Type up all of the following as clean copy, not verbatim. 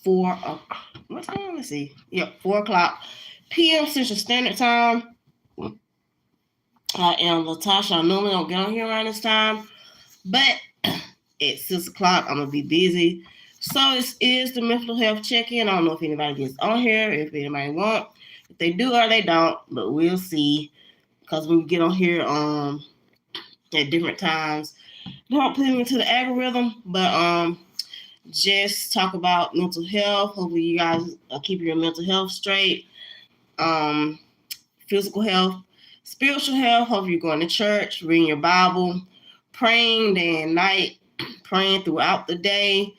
what time? Let's see. Yep, 4 o'clock p.m. Central Standard Time. I am Latasha. I normally don't get on here around this time, but at 6 o'clock I'm gonna be busy. So this is the mental health check-in. I don't know if anybody gets on here, if anybody won't. If they do or they don't, but we'll see. Because when we get on here at different times, they don't put me into the algorithm, but just talk about mental health. Hopefully you guys are keeping your mental health straight. Physical health, spiritual health. Hope you're going to church, reading your Bible, praying day and night, praying throughout the day,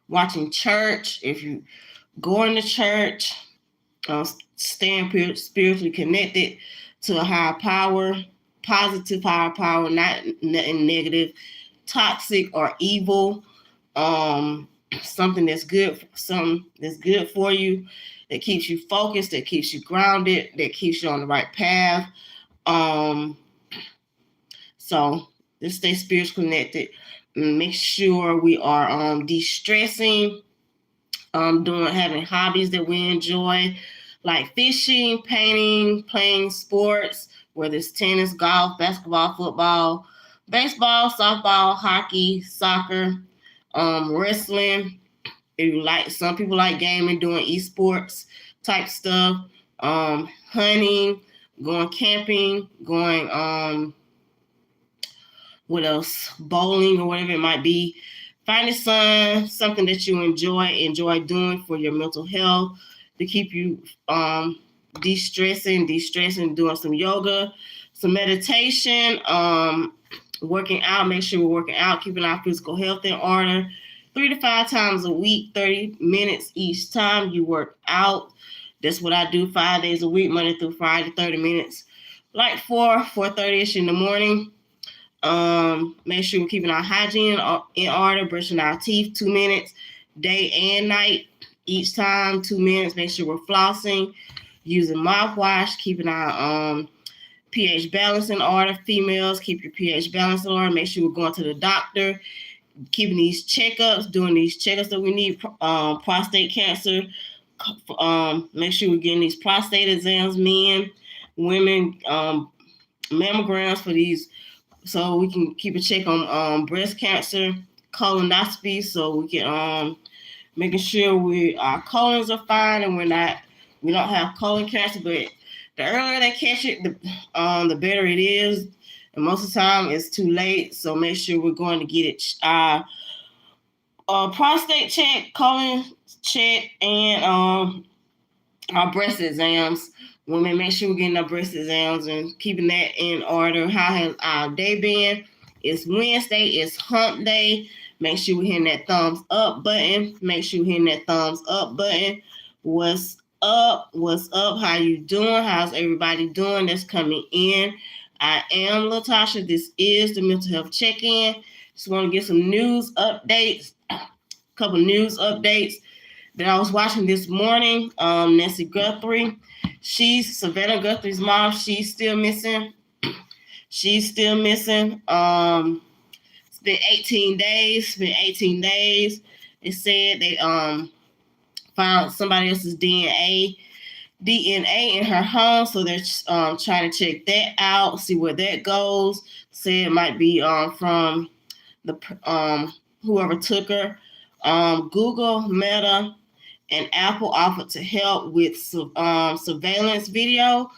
watching church. If you going to church, staying spiritually connected to a higher power, positive higher power, not negative, toxic or evil. Something that's good for you, that keeps you focused, that keeps you grounded, that keeps you on the right path. So let's stay spiritually connected. Make sure we are de-stressing, having hobbies that we enjoy, like fishing, painting, playing sports, whether it's tennis, golf, basketball, football, baseball, softball, hockey, soccer, wrestling. If you like, some people like gaming, doing esports type stuff, hunting, going camping, going what else? Bowling or whatever it might be. Find something that you enjoy doing for your mental health, to keep you de-stressing, doing some yoga, some meditation, working out. Make sure we're working out, keeping our physical health in order. 3 to 5 times a week, 30 minutes each time you work out. That's what I do 5 days a week, Monday through Friday, 30 minutes. Like 4:30ish in the morning. Make sure we're keeping our hygiene in order, brushing our teeth 2 minutes, day and night. Each time, 2 minutes. Make sure we're flossing, using mouthwash, keeping our pH balance in order. Females, keep your pH balance in order. Make sure we're going to the doctor, keeping these checkups, doing these checkups that we need. Prostate cancer. Make sure we're getting these prostate exams, men, women, mammograms for these, so we can keep a check on breast cancer, colonoscopy, so we can making sure our colons are fine and we don't have colon cancer. But the earlier they catch it, the better it is. And most of the time it's too late. So make sure we're going to get it our prostate check, colon check, and our breast exams. Women, make sure we're getting our breast exams and keeping that in order. How has our day been? It's Wednesday. It's hump day. Make sure we're hitting that thumbs up button. What's up? How you doing? How's everybody doing that's coming in? I am Latasha. This is the Mental Health Check-In. Just want to get some news updates. A couple news updates that I was watching this morning. Nancy Guthrie. She's Savannah Guthrie's mom. She's still missing. It's been 18 days. It said they found somebody else's DNA in her home, so they're trying to check that out, see where that goes. Say it might be from the whoever took her. Google, Meta, and Apple offered to help with surveillance video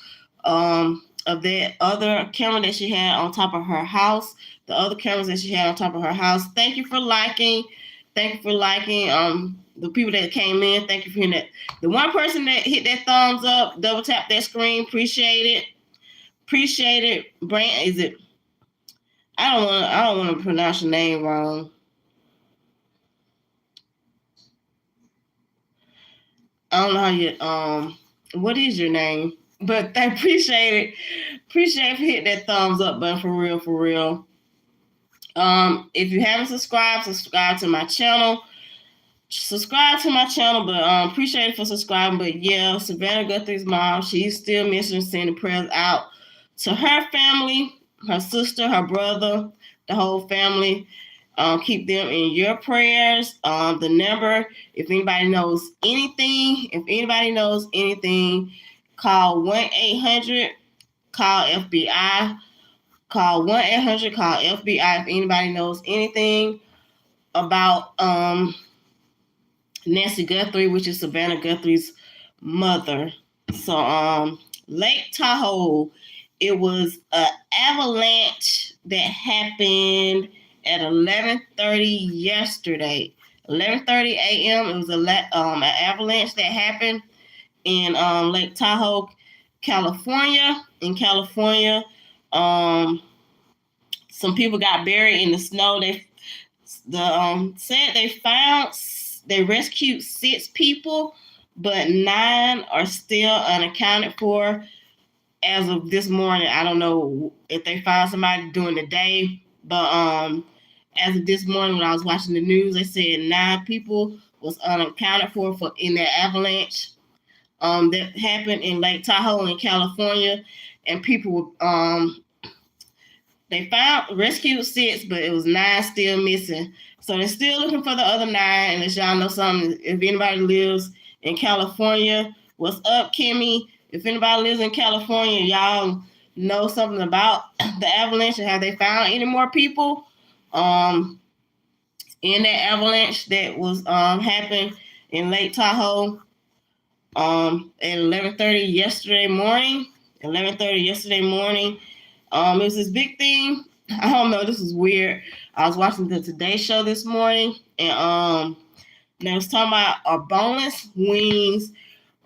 of that other camera that she had on top of her house. The other cameras that she had on top of her house. Thank you for liking. The people that came in. Thank you for hitting that. The one person that hit that thumbs up, double tap that screen. Appreciate it. Brand, is it? I don't want to pronounce your name wrong. I don't know how you what is your name? But I appreciate it. Appreciate if you hit that thumbs up button for real. If you haven't subscribed to my channel. But appreciate it for subscribing. But yeah, Savannah Guthrie's mom, she's still missing. Sending prayers out to her family, her sister, her brother, the whole family. Keep them in your prayers. The number, if anybody knows anything, call 1-800, call FBI. Call 1-800, call FBI if anybody knows anything about Nancy Guthrie, which is Savannah Guthrie's mother. So Lake Tahoe, it was an avalanche that happened at 11:30 yesterday. 11:30 a.m. It was an avalanche that happened in Lake Tahoe, California. In California, some people got buried in the snow. They said they rescued 6 people, but 9 are still unaccounted for as of this morning. I don't know if they found somebody during the day, but as of this morning when I was watching the news, they said 9 people was unaccounted for in that avalanche that happened in Lake Tahoe in California, and people they rescued 6, but it was 9 still missing. So they're still looking for the other 9. And as y'all know something, if anybody lives in California, what's up, Kimmy? If anybody lives in California, y'all know something about the avalanche and have they found any more people in that avalanche that was happened in Lake Tahoe at 11:30 yesterday morning. It was this big thing. I don't know, this is weird. I was watching the Today Show this morning, and they was talking about are boneless wings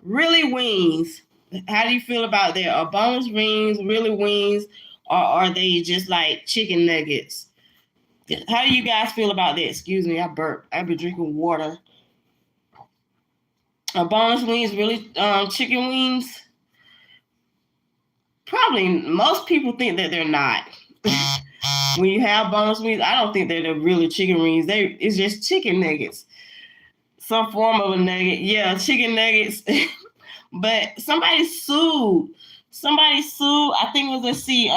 really wings? How do you feel about that? Are boneless wings really wings, or are they just like chicken nuggets? How do you guys feel about that? Excuse me, I burped. I've been drinking water. Are boneless wings really chicken wings? Probably most people think that they're not. When you have boneless wings, I don't think that they're really chicken wings. It's just chicken nuggets. Some form of a nugget. Yeah, chicken nuggets. But somebody sued. I think it was, let's see,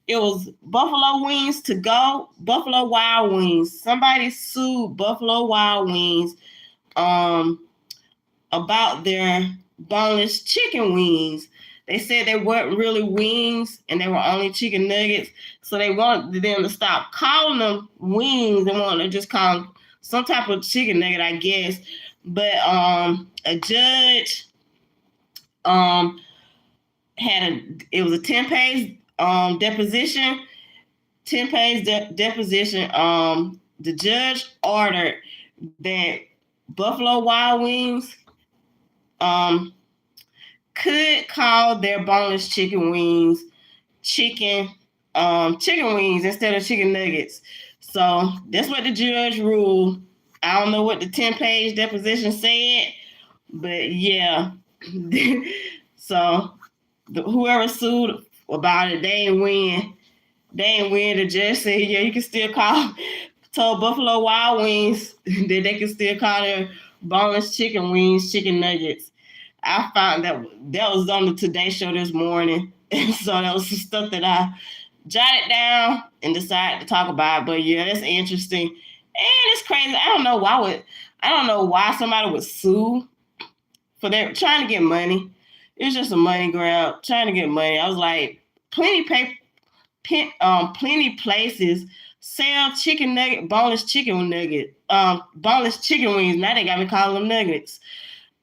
it was Buffalo Wings to Go, Buffalo Wild Wings. Somebody sued Buffalo Wild Wings about their boneless chicken wings. They said they weren't really wings and they were only chicken nuggets. So they wanted them to stop calling them wings and wanted to just call them some type of chicken nugget, I guess. But a judge it was a 10-page deposition. 10-page deposition. The judge ordered that Buffalo Wild Wings could call their boneless chicken wings chicken wings instead of chicken nuggets. So that's what the judge ruled. I don't know what the 10-page deposition said, but yeah. So whoever sued about it, they didn't win. The judge said, yeah, you can still told Buffalo Wild Wings that they can still call their boneless chicken wings chicken nuggets. I found that was on the Today Show this morning. And so that was some stuff that I jotted down and decided to talk about. But yeah, that's interesting. And it's crazy. I don't know why somebody would sue for their trying to get money. It's just a money grab, trying to get money. I was like, plenty places sell chicken nugget, boneless chicken wings. Now they got me calling them nuggets.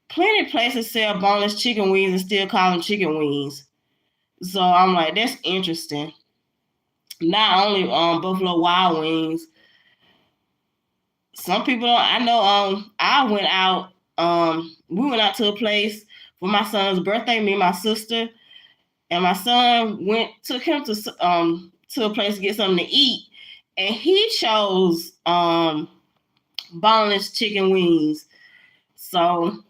Plenty of places sell boneless chicken wings and still call them chicken wings. So I'm like, that's interesting. Not only Buffalo Wild Wings. Some people don't. I know. I went out. We went out to a place for my son's birthday. Me and my sister, and my son took him to a place to get something to eat, and he chose boneless chicken wings. So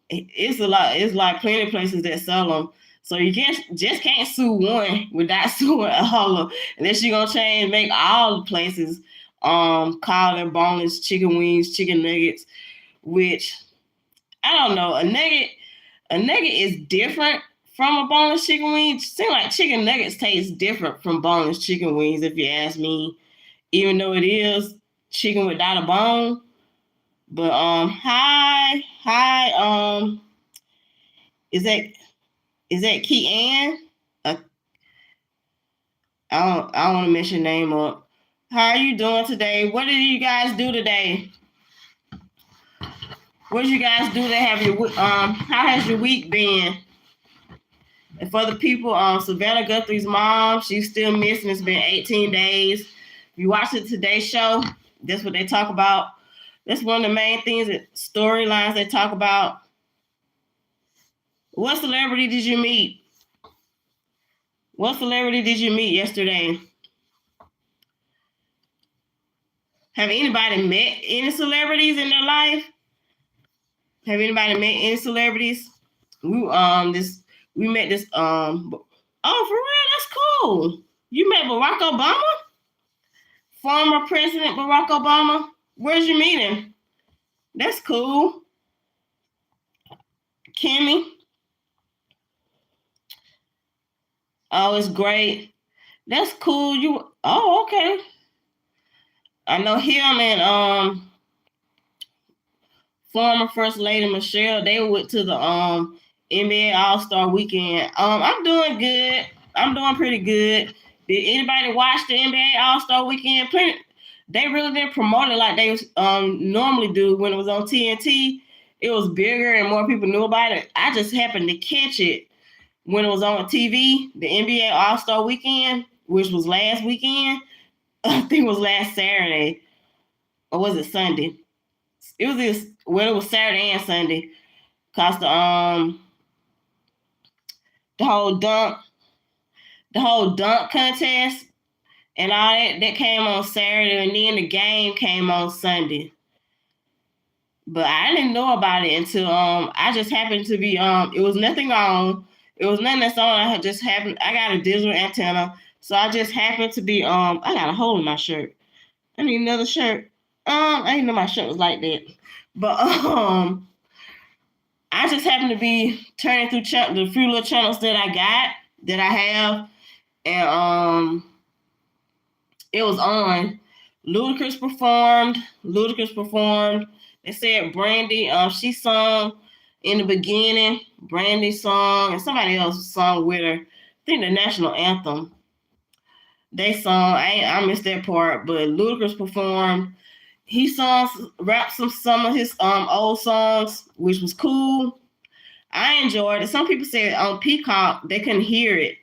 it's a lot. It's like plenty of places that sell them. So you can't sue one without suing all of them. Unless you're gonna make all the places call their boneless chicken wings chicken nuggets, which I don't know. A nugget is different from a boneless chicken wing. It seems like chicken nuggets taste different from boneless chicken wings, if you ask me. even though it is chicken without a bone. But hi, is that Key Ann? I don't want to mess your name up. How are you doing today? What did you guys do today? What did you guys do to have your how has your week been? And for the people, Savannah Guthrie's mom, she's still missing. It's been 18 days. If you watch the Today Show, that's what they talk about. That's one of the main things, that storylines they talk about. What celebrity did you meet? What celebrity did you meet yesterday? Have anybody met any celebrities in their life? Have anybody met any celebrities? We met this oh, for real, that's cool. You met Barack Obama? Former President Barack Obama? Where'd you meet him? That's cool. Kimmy? Oh, it's great. That's cool. Okay. I know him and former First Lady Michelle, they went to the NBA All-Star Weekend. I'm doing good. I'm doing pretty good. Did anybody watch the NBA All-Star Weekend? They really didn't promote it like they normally do when it was on TNT. It was bigger and more people knew about it. I just happened to catch it when it was on TV, the NBA All-Star Weekend, which was last weekend. I think it was last Saturday. Or was it Sunday? It was Saturday and Sunday. Cause the whole dunk contest and all that came on Saturday, and then the game came on Sunday. But I didn't know about it until I just happened to be it was nothing on. It was nothing that's on. I got a digital antenna, so I just happened to be I got a hole in my shirt. I need another shirt. I didn't know my shirt was like that. But I just happened to be turning through the few little channels that I have, and it was on. Ludacris performed. They said Brandy, she sung in the beginning. Brandy sung, and somebody else sung with her. I think the national anthem. They sung. I missed that part, but Ludacris performed. He rapped some of his old songs, which was cool. I enjoyed it. Some people said on Peacock they couldn't hear it,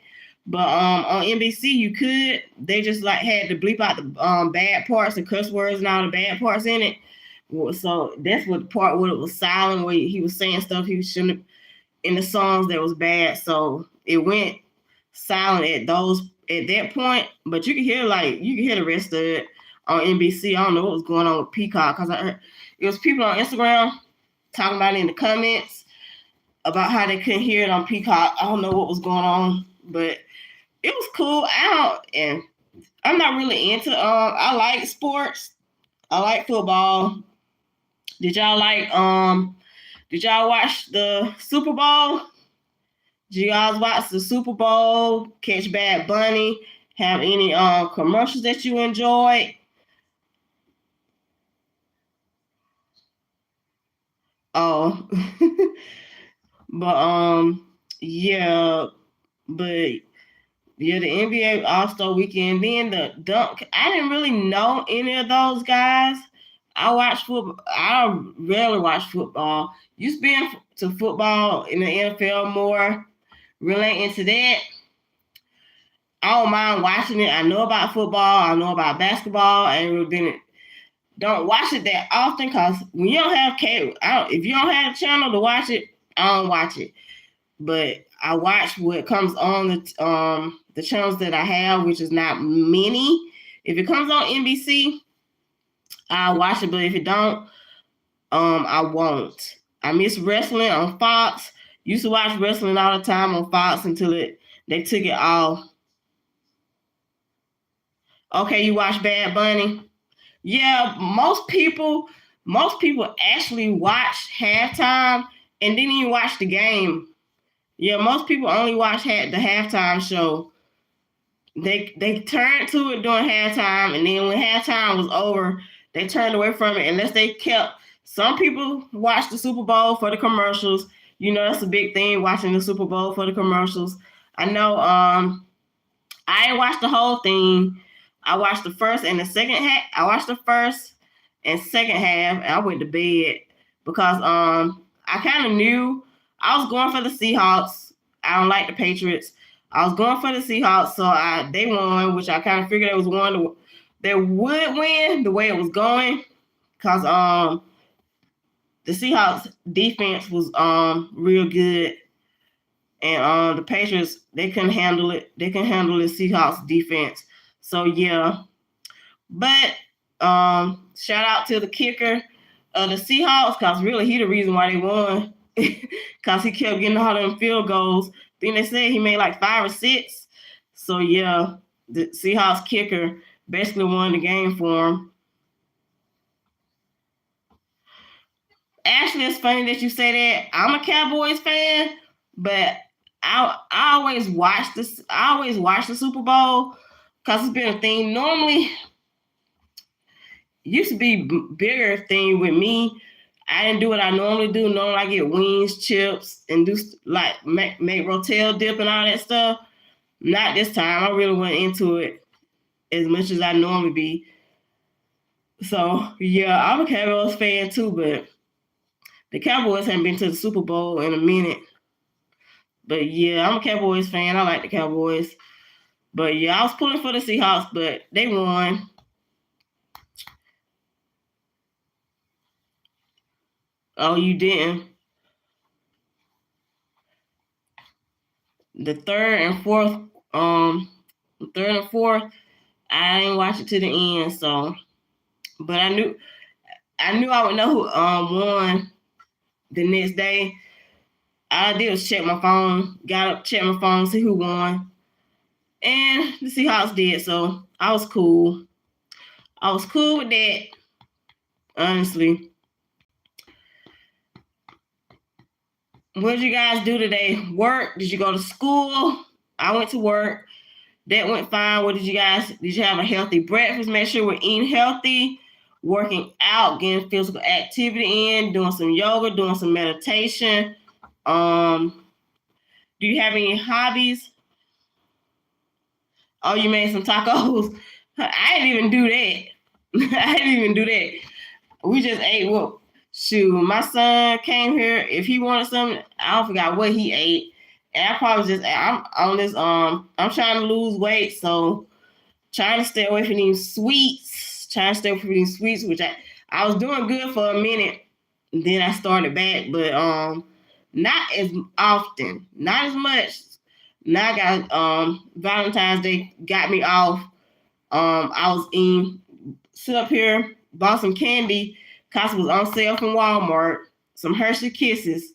but on NBC you could. They just like had to bleep out the bad parts, the cuss words, and all the bad parts in it. So that's what the part where it was silent, where he was saying stuff he shouldn't have in the songs that was bad. So it went silent at that point. But you can hear the rest of it on NBC. I don't know what was going on with Peacock, because I heard it was people on Instagram talking about it in the comments about how they couldn't hear it on Peacock. I don't know what was going on, but it was cool. I'm not really into I like sports. I like football. Did y'all watch the Super Bowl? Did you guys watch the Super Bowl? Catch Bad Bunny? Have any commercials that you enjoyed? Oh, but yeah, the NBA All-Star Weekend, then the dunk. I didn't really know any of those guys. I watch football. I rarely watch football. Used to be into football in the NFL more. Really into that. I don't mind watching it. I know about football. I know about basketball. I ain't really don't watch it that often, because when you don't have cable, if you don't have a channel to watch it, I don't watch it. But I watch what comes on the channels that I have, which is not many. If it comes on NBC, I'll watch it, but if it don't, I won't. I miss wrestling on Fox. Used to watch wrestling all the time on Fox until they took it off. Okay, you watch Bad Bunny? Yeah, most people actually watch halftime and didn't even watch the game. Yeah, most people only watch the halftime show. They turned to it during halftime, and then when halftime was over, they turned away from it unless they kept. Some people watch the Super Bowl for the commercials. You know, that's a big thing, watching the Super Bowl for the commercials. I know I didn't watch the whole thing. I watched the first and the second half. I watched the first and second half, and I went to bed because I kind of knew I was going for the Seahawks. I don't like the Patriots. I was going for the Seahawks, so they won, which I kind of figured it was one they would win the way it was going, because the Seahawks defense was real good, and the Patriots, they couldn't handle it. They couldn't handle the Seahawks defense. So yeah, but shout out to the kicker of the Seahawks, because really he the reason why they won, because he kept getting all them field goals. I think they said he made like 5 or 6. So yeah, the Seahawks kicker basically won the game for him. Actually, it's funny that you say that. I'm a Cowboys fan, but I always watch this. I always watch the Super Bowl because it's been a thing. Normally, used to be bigger thing with me. I didn't do what I normally do. Normally, I get wings, chips, and do like make rotel dip and all that stuff. Not this time. I really went into it as much as I normally be. So yeah, I'm a Cowboys fan too, but the Cowboys haven't been to the Super Bowl in a minute. But yeah, I'm a Cowboys fan. I like the Cowboys. But yeah, I was pulling for the Seahawks, but they won. Oh, you didn't? The third and fourth, I didn't watch it to the end. So, but I knew I would know who won the next day. All I did was check my phone. Got up, checked my phone, see who won, and the Seahawks did. So I was cool. I was cool with that, honestly. What did you guys do today? Work? Did you go to school? I went to work. That went fine. What did you guys? Did you have a healthy breakfast? Make sure we're eating healthy, working out, getting physical activity in, doing some yoga, doing some meditation. Do you have any hobbies? Oh, you made some tacos. I didn't even do that. I didn't even do that. We just ate what? Shoot, my son came here. If he wanted something, I don't forgot what he ate. And I probably just I'm on this I'm trying to lose weight, so trying to stay away from these sweets. Trying to stay away from these sweets, which I was doing good for a minute. Then I started back, but not as often, not as much. Now I got Valentine's Day got me off. I was sit up here, bought some candy, cause it was on sale from Walmart, some Hershey Kisses,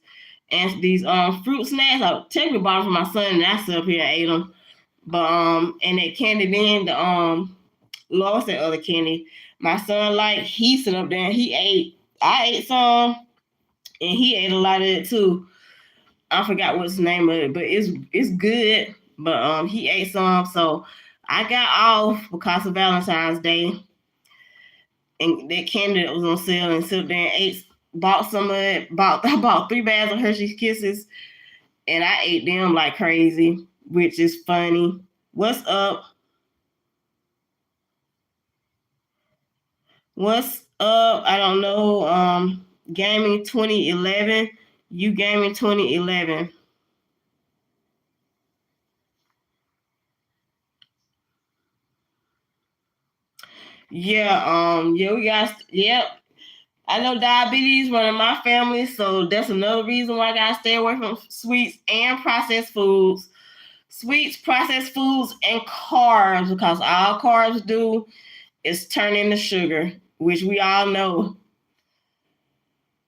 and these fruit snacks. I technically bought them for my son, and I sit up here and ate them. But and that candy then lost that other candy. My son he sit up there and he ate. I ate some, and he ate a lot of it too. I forgot what's the name of it, but it's good. But he ate some, so I got off because of Valentine's Day, and that candy that was on sale, and sit there and ate. Bought some of it. I bought 3 bags of Hershey's Kisses, and I ate them like crazy, which is funny. What's up? What's up? I don't know. Gaming 2011. You gaming 2011. Yeah, we got, yep. I know diabetes running my family, so that's another reason why I gotta stay away from sweets and processed foods. Sweets, processed foods, and carbs, because all carbs do is turn into sugar, which we all know.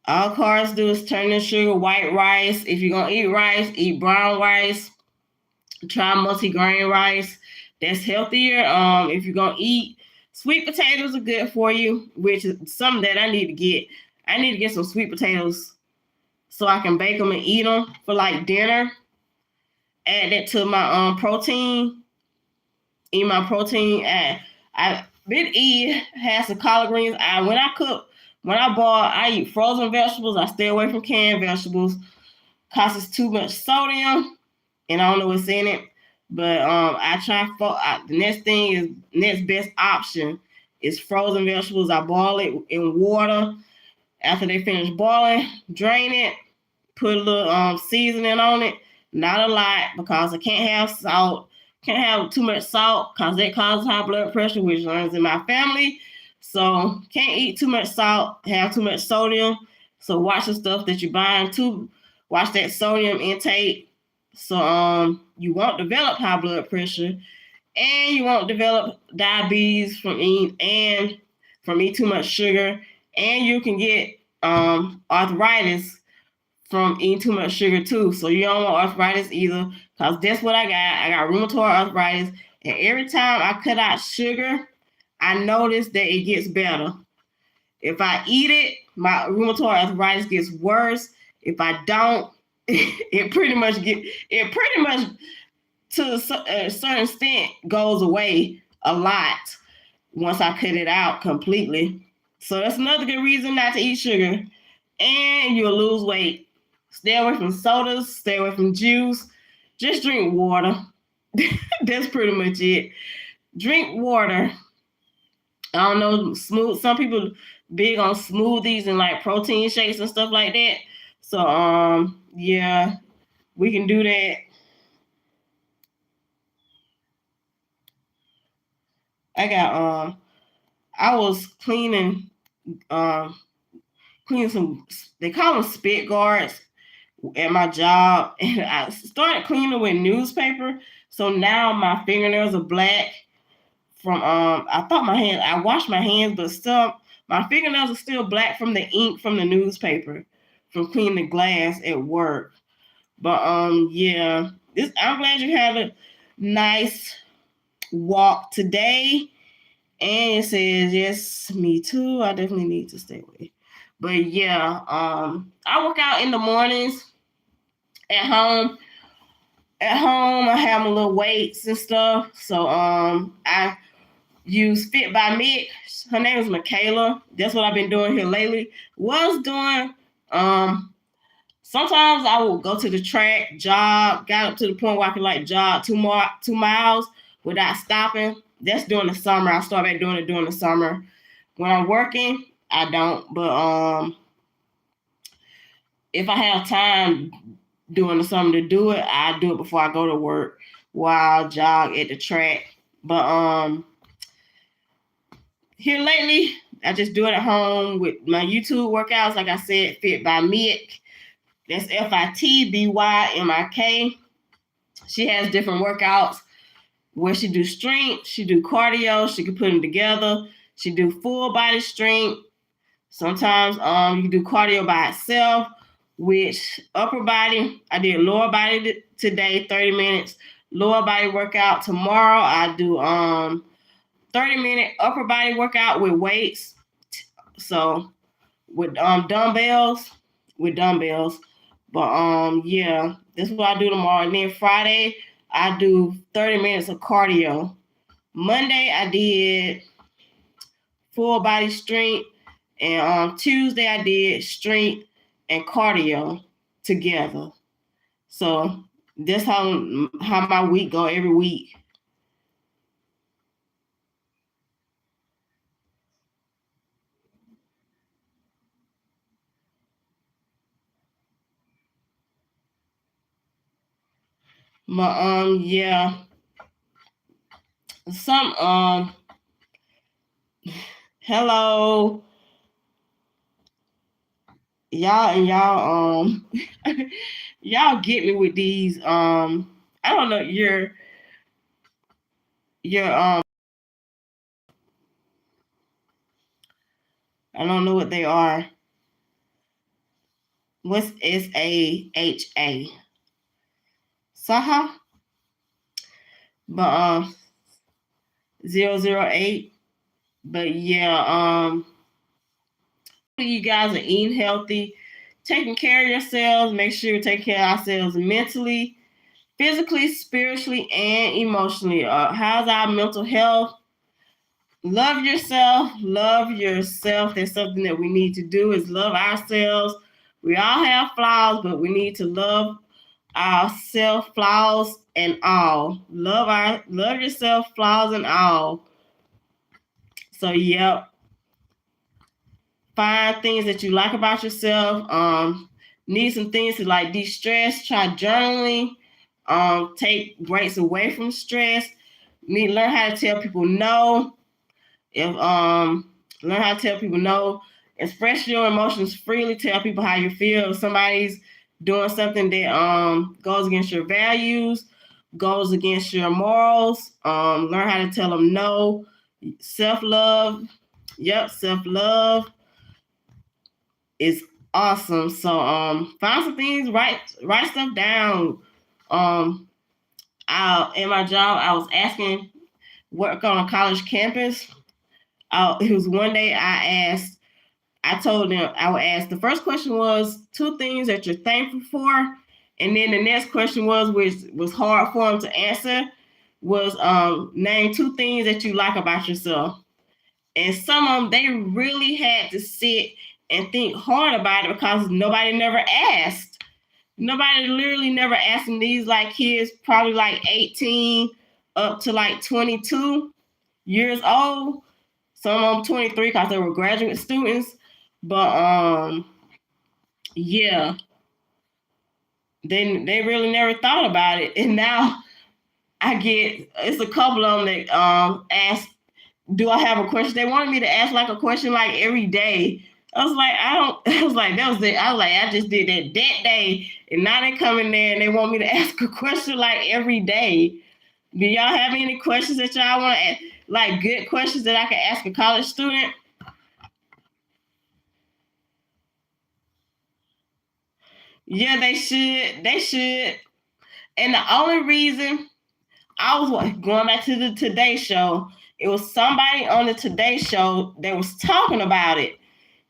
All carbs do is turn into sugar. White rice. If you're gonna eat rice, eat brown rice. Try multi-grain rice. That's healthier. If you're gonna eat sweet potatoes, are good for you, which is something that I need to get. I need to get some sweet potatoes so I can bake them and eat them for like dinner. Add that to my protein. eat my protein. And I been eat has some collard greens. When I boil, I eat frozen vegetables. I stay away from canned vegetables because it's too much sodium, and I don't know what's in it. But I try. The next best option is frozen vegetables. I boil it in water. After they finish boiling, drain it, put a little seasoning on it. Not a lot because I can't have salt. Can't have too much salt because that causes high blood pressure, which runs in my family. So can't eat too much salt, have too much sodium. So watch the stuff that you're buying too. Watch that sodium intake. So you won't develop high blood pressure and you won't develop diabetes from eating too much sugar. And you can get arthritis from eating too much sugar too. So you don't want arthritis either, because that's what I got. I got rheumatoid arthritis, and every time I cut out sugar, I notice that it gets better. If I eat it, my rheumatoid arthritis gets worse. If I don't, it pretty much to a certain extent goes away a lot once I cut it out completely. So that's another good reason not to eat sugar, and you'll lose weight. Stay away from sodas, stay away from juice. Just drink water. That's pretty much it. Drink water. I don't know, some people big on smoothies and like protein shakes and stuff like that. So yeah, we can do that. I was cleaning some, they call them spit guards at my job, and I started cleaning with newspaper. So now my fingernails are black from I thought I washed my hands, but still my fingernails are still black from the ink from the newspaper from cleaning the glass at work. But yeah, I'm glad you had a nice walk today. And it says, yes, me too. I definitely need to stay away. But yeah, I work out in the mornings at home. At home, I have my little weights and stuff. So I use Fit by Mick. Her name is Michaela. That's what I've been doing here lately. Was doing sometimes I will go to the track, jog, got up to the point where I could like jog 2 miles without stopping. That's during the summer. I start back doing it during the summer. When I'm working, I don't. But if I have time during the summer to do it, I do it before I go to work while I jog at the track. But here lately, I just do it at home with my YouTube workouts. Like I said, Fit by Mick. That's FITBYMIK. She has different workouts where she do strength, she do cardio, she can put them together. She do full body strength. Sometimes you can do cardio by itself, which upper body, I did lower body today, 30 minutes. Lower body workout. Tomorrow I do 30-minute upper body workout with weights. So with dumbbells. But yeah, this is what I do tomorrow. And then Friday, I do 30 minutes of cardio. Monday, I did full body strength. And Tuesday, I did strength and cardio together. So that's how my week go every week. But yeah. Some hello. Y'all y'all get me with these I don't know your I don't know what they are. What's SAHA? Saha? But 008. But yeah, you guys are eating healthy, taking care of yourselves. Make sure you take care of ourselves mentally, physically, spiritually, and emotionally. How's our mental health? Love yourself. Love yourself. That's something that we need to do, is love ourselves. We all have flaws, but we need to love ourselves, flaws and all. Love yourself, flaws and all. So yep. Find things that you like about yourself. Need some things to like de-stress. Try journaling. Take breaks away from stress. Learn how to tell people no. Learn how to tell people no. Express your emotions freely. Tell people how you feel. If somebody's doing something that goes against your values, goes against your morals, learn how to tell them no. Self-love. Yep, self-love is awesome. So find some things, write stuff down. In my job, I was asking work on a college campus. It was one day I told them, I would ask, the first question was 2 things that you're thankful for. And then the next question was, which was hard for them to answer, was name 2 things that you like about yourself. And some of them, they really had to sit and think hard about it because nobody never asked. Nobody literally never asked them. These like kids, probably like 18 up to like 22 years old. Some of them 23 because they were graduate students. But yeah, they really never thought about it. And now it's a couple of them that ask, do I have a question? They wanted me to ask like a question like every day. I was like, that was it. I was like, I just did that day. And now they come in there and they want me to ask a question like every day. Do y'all have any questions that y'all want to ask? Like good questions that I can ask a college student? Yeah, they should. They should. And the only reason I was going back to the Today Show, it was somebody on the Today Show that was talking about it.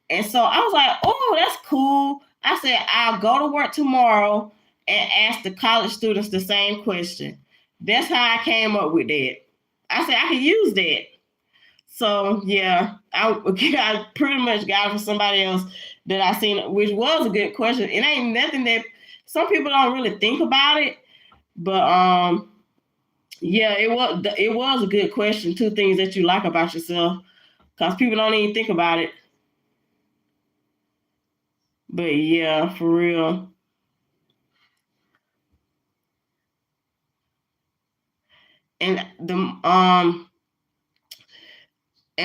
And so I was like, oh, that's cool. I said, I'll go to work tomorrow and ask the college students the same question. That's how I came up with that. I said, I could use that. So, yeah, I pretty much got it from somebody else that I seen, which was a good question. It ain't nothing that some people don't really think about it. But, yeah, it was a good question. 2 things that you like about yourself, because people don't even think about it. But yeah, for real. And and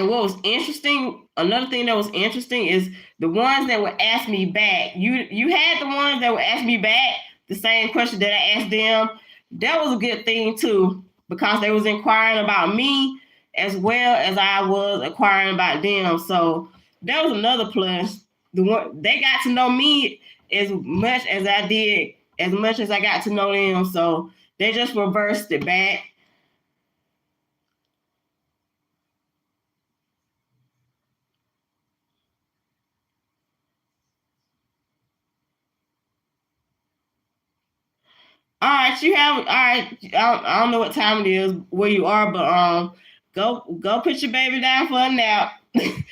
what was interesting, another thing that was interesting is the ones that would ask me back. You had the ones that would ask me back the same question that I asked them. That was a good thing too, because they was inquiring about me as well as I was inquiring about them. So that was another plus. They got to know me as much as I did, as much as I got to know them. So they just reversed it back. All right, you have all right. I don't know what time it is where you are, but go put your baby down for a nap. And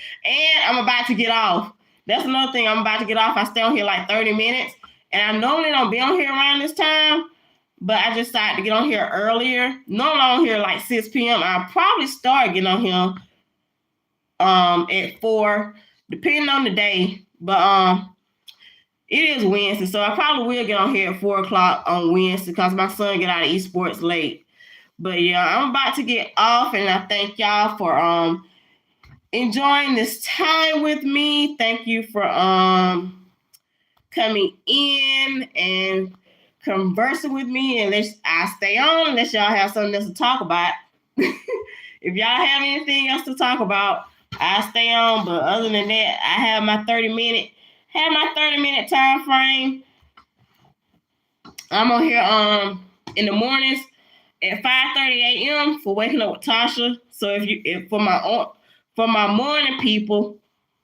I'm about to get off. That's another thing. I'm about to get off. I stay on here like 30 minutes, and I normally don't be on here around this time, but I just decided to get on here earlier. Normally I'm on here like 6 p.m. I'll probably start getting on here at 4, depending on the day. But it is Wednesday, so I probably will get on here at 4 o'clock on Wednesday because my son get out of esports late. But yeah, I'm about to get off, and I thank y'all for enjoying this time with me. Thank you for coming in and conversing with me, and I stay on unless y'all have something else to talk about. If y'all have anything else to talk about, I stay on. But other than that, I have my 30-minute time frame. I'm on here in the mornings at 5:30 a.m. for waking up with Tasha. So if for my morning people,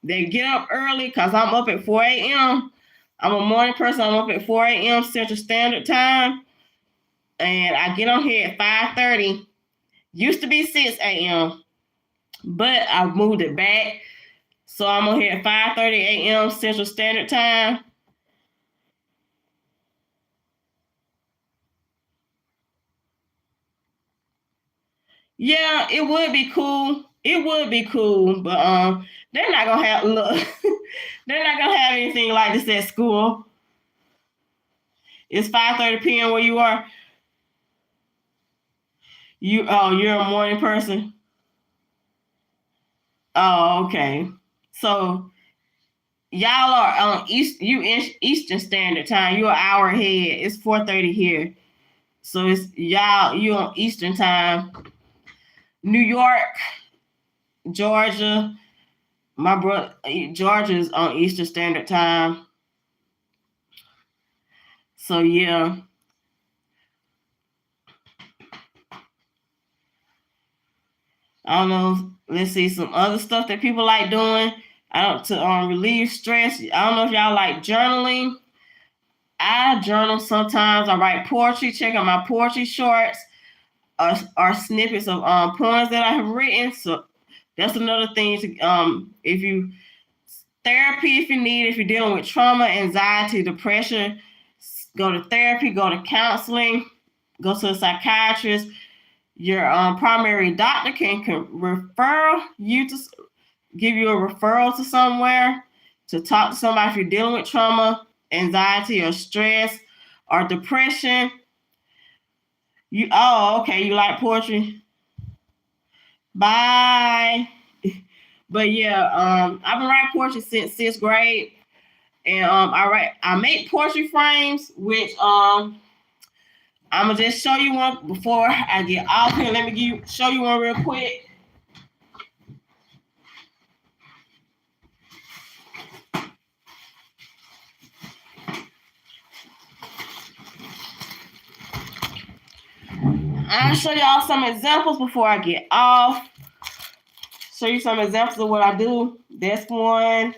they get up early because I'm up at 4 a.m. I'm a morning person. I'm up at 4 a.m. Central Standard Time. and I get on here at 5:30. Used to be 6 a.m., but I moved it back. So I'm on here at 5:30 a.m. Central Standard Time. Yeah, it would be cool. It would be cool, but they're not gonna have look. They're not gonna have anything like this at school. It's 5:30 p.m. where you are. You're a morning person. Oh, okay. So y'all are on Eastern Standard Time. You're an hour ahead. It's 4:30 here. So it's y'all. You on Eastern Time. New York, Georgia. My brother, Georgia's on Eastern Standard Time. So yeah. I don't know. Let's see some other stuff that people like doing. I don't to relieve stress. I don't know if y'all like journaling. I journal sometimes. I write poetry. Check out my poetry shorts or snippets of poems that I have written. So that's another thing. If you therapy, if you need, if you're dealing with trauma, anxiety, depression, go to therapy. Go to counseling. Go to a psychiatrist. Your primary doctor can refer you to give you a referral to somewhere to talk to somebody if you're dealing with trauma, anxiety, or stress, or depression. You like poetry? Bye. But yeah, I've been writing poetry since 6th grade, and I make poetry frames, which I'm gonna just show you one before I get off here. Let me show you one real quick. I'll show y'all some examples before I get off. Show you some examples of what I do. This one.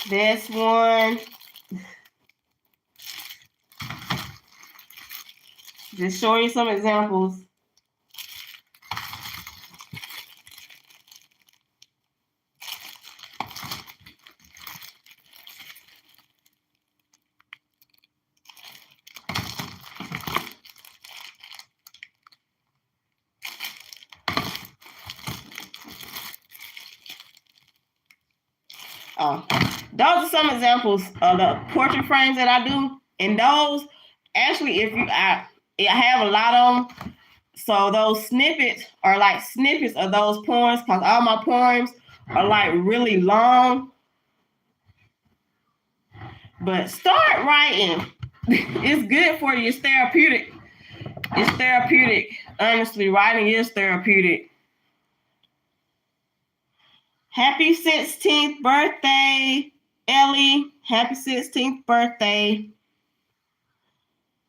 This one. Just showing you some examples. Those are some examples of the portrait frames that I do. And those, actually, I have a lot of them. So those snippets are like snippets of those poems, because all my poems are like really long. But start writing. It's good for you. It's therapeutic. It's therapeutic. Honestly, writing is therapeutic. Happy 16th birthday, Ellie. Happy 16th birthday.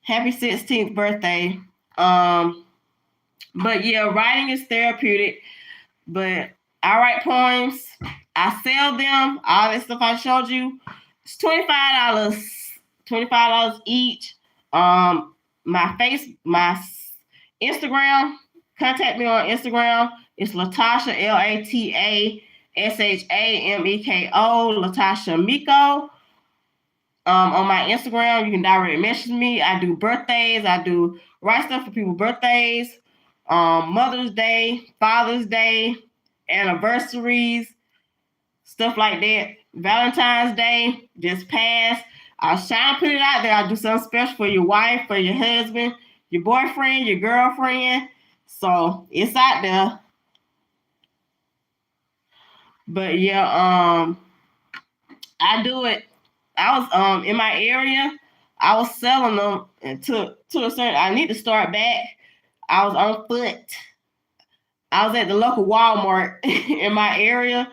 Happy 16th birthday. But yeah, writing is therapeutic. But I write poems. I sell them. All that stuff I showed you. It's $25. $25 each. My Instagram. Contact me on Instagram. It's Latasha, LATASHAMEKO, Latasha Miko. On my Instagram, you can direct message me. I do birthdays. I do write stuff for people's birthdays, Mother's Day, Father's Day, anniversaries, stuff like that. Valentine's Day just passed. I'll try to put it out there. I'll do something special for your wife, for your husband, your boyfriend, your girlfriend. So it's out there. But yeah, I do it. I was in my area. I was selling them to a certain. I need to start back. I was on foot. I was at the local Walmart in my area.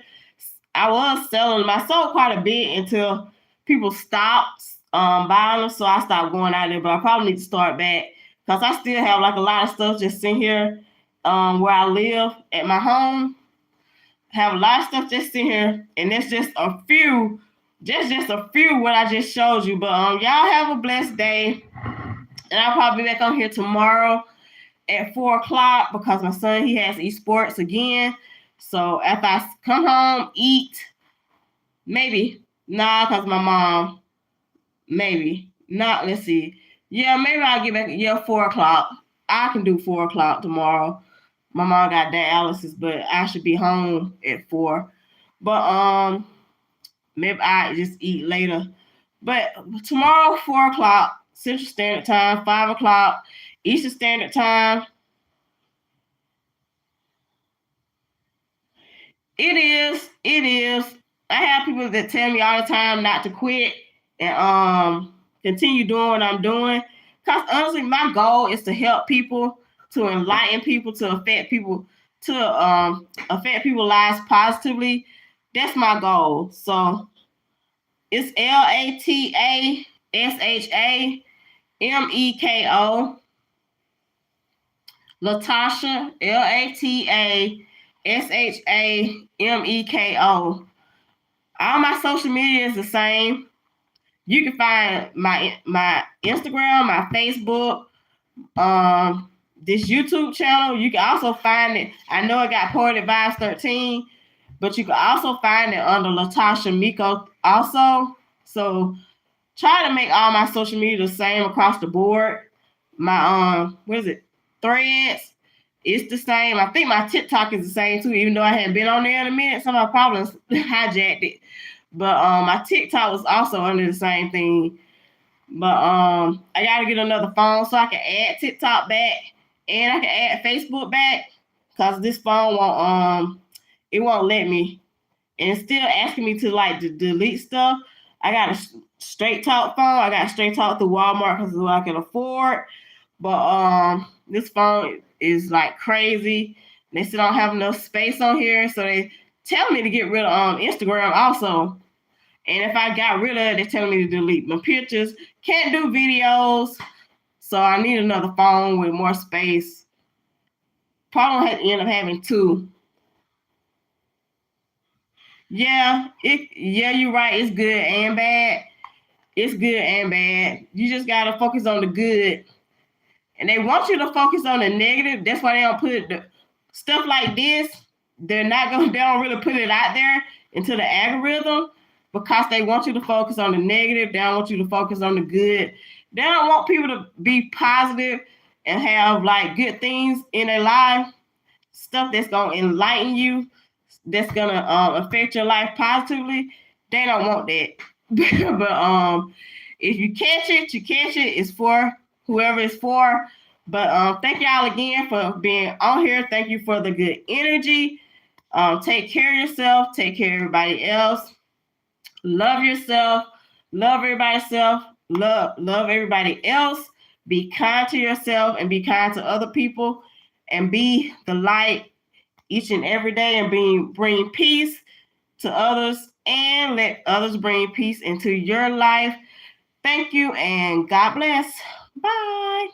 I was selling them. I sold quite a bit until people stopped buying them, so I stopped going out there. But I probably need to start back because I still have like a lot of stuff just sitting here where I live at my home. Have a lot of stuff just sitting here, and that's just a few just a few what I just showed you. But y'all have a blessed day. And I'll probably be back on here tomorrow at 4:00 because my son, he has esports again. So after I come home, eat, maybe. Nah, because my mom, maybe. Not, let's see. Yeah, maybe I'll get back. Yeah, 4:00. I can do 4:00 tomorrow. My mom got dialysis, but I should be home at 4. But maybe I just eat later. But tomorrow, 4:00 Central Standard Time, 5:00 Eastern Standard Time. It is. It is. I have people that tell me all the time not to quit and continue doing what I'm doing. Cause honestly, my goal is to help people, to enlighten people, to affect people, to affect people's lives positively. That's my goal. So it's LATASHAMEKO. Latasha, LATASHAMEKO. All my social media is the same. You can find my Instagram, my Facebook, this YouTube channel. You can also find it. I know it got Poetic Vibes 13, but you can also find it under Latasha Miko also. So try to make all my social media the same across the board. My what is it? Threads. It's the same. I think my TikTok is the same too, even though I hadn't been on there in a minute. Some of my problems hijacked it. But my TikTok was also under the same thing. But I gotta get another phone so I can add TikTok back and I can add Facebook back. Cause this phone won't it won't let me. And it's still asking me to like delete stuff. I got a straight talk phone. I got straight talk through Walmart because of what I can afford. But this phone is like crazy. They still don't have enough space on here, so they tell me to get rid of Instagram also. And if I got rid of it, they're telling me to delete my pictures. Can't do videos, so I need another phone with more space. Probably have to end up having two. Yeah, you're right. It's good and bad. It's good and bad. You just gotta focus on the good. And they want you to focus on the negative. That's why they don't put the stuff like this. They don't really put it out there into the algorithm because they want you to focus on the negative. They don't want you to focus on the good. They don't want people to be positive and have like good things in their life, stuff that's gonna enlighten you, that's gonna affect your life positively. They don't want that. But if you catch it, you catch it. It's for whoever it's for. But thank y'all again for being on here. Thank you for the good energy. Take care of yourself. Take care of everybody else. Love yourself. Love everybody else. Love everybody else. Be kind to yourself and be kind to other people. And be the light each and every day and bring peace to others and let others bring peace into your life. Thank you and God bless. Bye.